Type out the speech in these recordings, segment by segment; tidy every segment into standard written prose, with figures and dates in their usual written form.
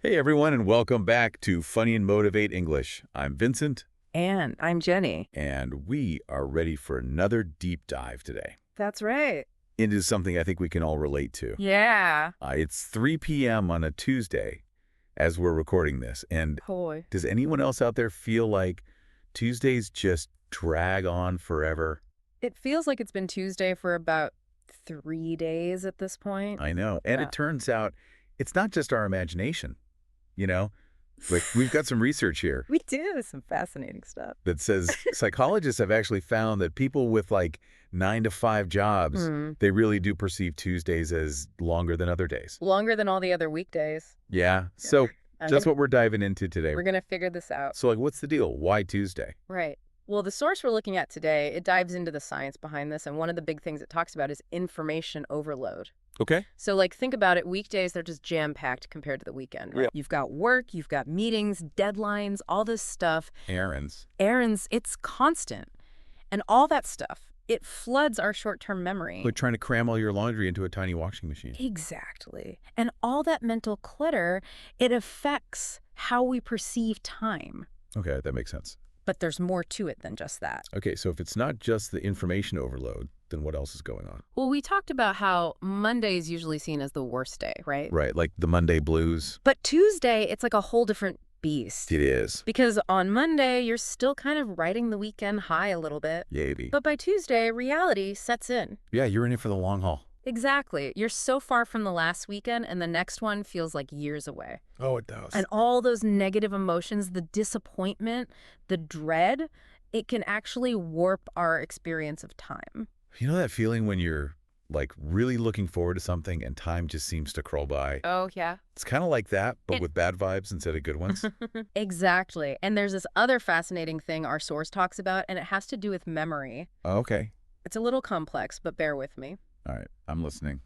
Hey everyone, and welcome back to Funny and Motivate English. I'm Vincent, And I'm Jenny. and we are ready for another deep dive today That's right. into something I think we can all relate to. Yeah. It's 3 p.m. on a Tuesday as we're recording this, and Boy. does anyone else out there feel like Tuesdays just drag on forever? It feels like it's been Tuesday for about 3 days at this point. I know, and Yeah. it turns out it's not just our imagination, you know? Like, we've got some research here We do some fascinating stuff. that says psychologists have actually found that people with like 9 to 5 jobs, they really do perceive Tuesdays as longer than other days. Longer than all the other weekdays. Yeah. So I'm just gonna- what we're diving into today. We're going to figure this out. So like, what's the deal? Why Tuesday? Right. Well, the source we're looking at today, it dives into the science behind this. And one of the big things it talks about is information overload. Okay. So, like, think about it. Weekdays, they're just jam-packed compared to the weekend. Right? Yeah. You've got work, you've got meetings, deadlines, all this stuff. Errands. Errands, it's constant. And all that stuff, it floods our short-term memory. Like trying to cram all your laundry into a tiny washing machine. Exactly. And all that mental clutter, it affects how we perceive time. Okay, that makes sense. But there's more to it than just that. Okay, so if it's not just the information overload, then what else is going on? Well, we talked about how Monday is usually seen as the worst day, right? Right, like the Monday blues. But Tuesday, it's like a whole different beast. It is. Because on Monday, you're still kind of riding the weekend high a little bit. Yay. But by Tuesday, reality sets in. Yeah, you're in it for the long haul. Exactly. You're so far from the last weekend, and the next one feels like years away. Oh, it does. And all those negative emotions, the disappointment, the dread, it can actually warp our experience of time. You know that feeling when you're like really looking forward to something and time just seems to crawl by? Oh, yeah. It's kind of like that, but with bad vibes instead of good ones. Exactly. And there's this other fascinating thing our source talks about, and it has to do with memory. Okay. It's a little complex, but bear with me. All right. I'm listening.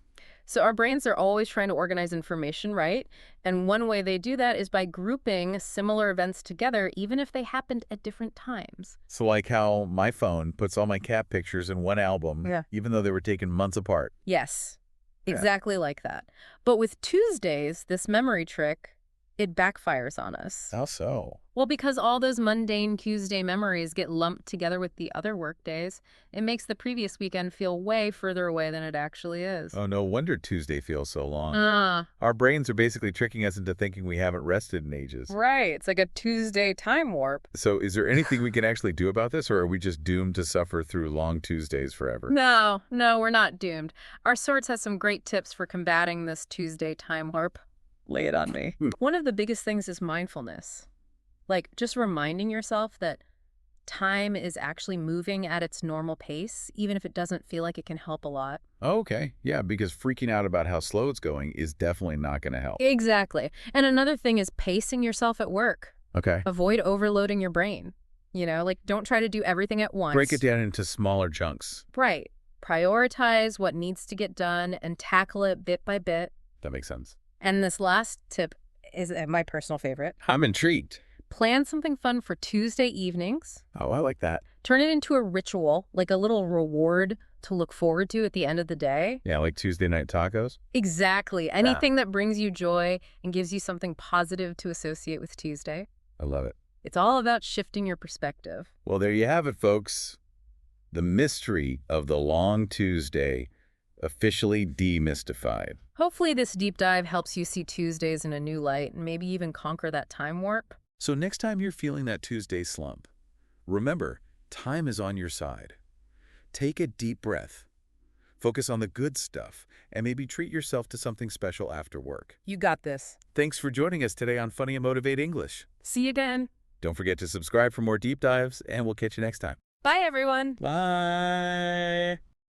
So our brains are always trying to organize information, right? And one way they do that is by grouping similar events together, even if they happened at different times. So like how my phone puts all my cat pictures in one album, Yeah. even though they were taken months apart. Yes, Yeah. exactly like that. But with Tuesdays, this memory trick, it backfires on us. How so? Well, because all those mundane Tuesday memories get lumped together with the other work days, it makes the previous weekend feel way further away than it actually is. Oh, no wonder Tuesday feels so long. Ah, Our brains are basically tricking us into thinking we haven't rested in ages. right. It's like a Tuesday time warp. So is there anything we can actually do about this, or are we just doomed to suffer through long Tuesdays forever? No, we're not doomed. Our source has some great tips for combating this Tuesday time warp. Lay it on me. One of the biggest things is mindfulness. Like just reminding yourself that time is actually moving at its normal pace, even if it doesn't feel like it can help a lot. Okay. Yeah, because freaking out about how slow it's going is definitely not going to help. Exactly. And another thing is pacing yourself at work. Okay. Avoid overloading your brain. Like don't try to do everything at once. Break it down into smaller chunks. Right. Prioritize what needs to get done and tackle it bit by bit. That makes sense. And this last tip is my personal favorite. I'm intrigued. Plan something fun for Tuesday evenings. Oh, I like that. Turn it into a ritual, like a little reward to look forward to at the end of the day. Yeah, like Tuesday night tacos. Exactly. Anything that brings you joy and gives you something positive to associate with Tuesday. I love it. It's all about shifting your perspective. Well, there you have it, folks. The mystery of the long Tuesday officially demystified. Hopefully this deep dive helps you see Tuesdays in a new light and maybe even conquer that time warp. So next time you're feeling that Tuesday slump, remember, time is on your side. Take a deep breath. Focus on the good stuff, and maybe treat yourself to something special after work. You got this. Thanks for joining us today on Funny and Motivate English. See you again. Don't forget to subscribe for more deep dives, and we'll catch you next time. Bye, everyone. Bye.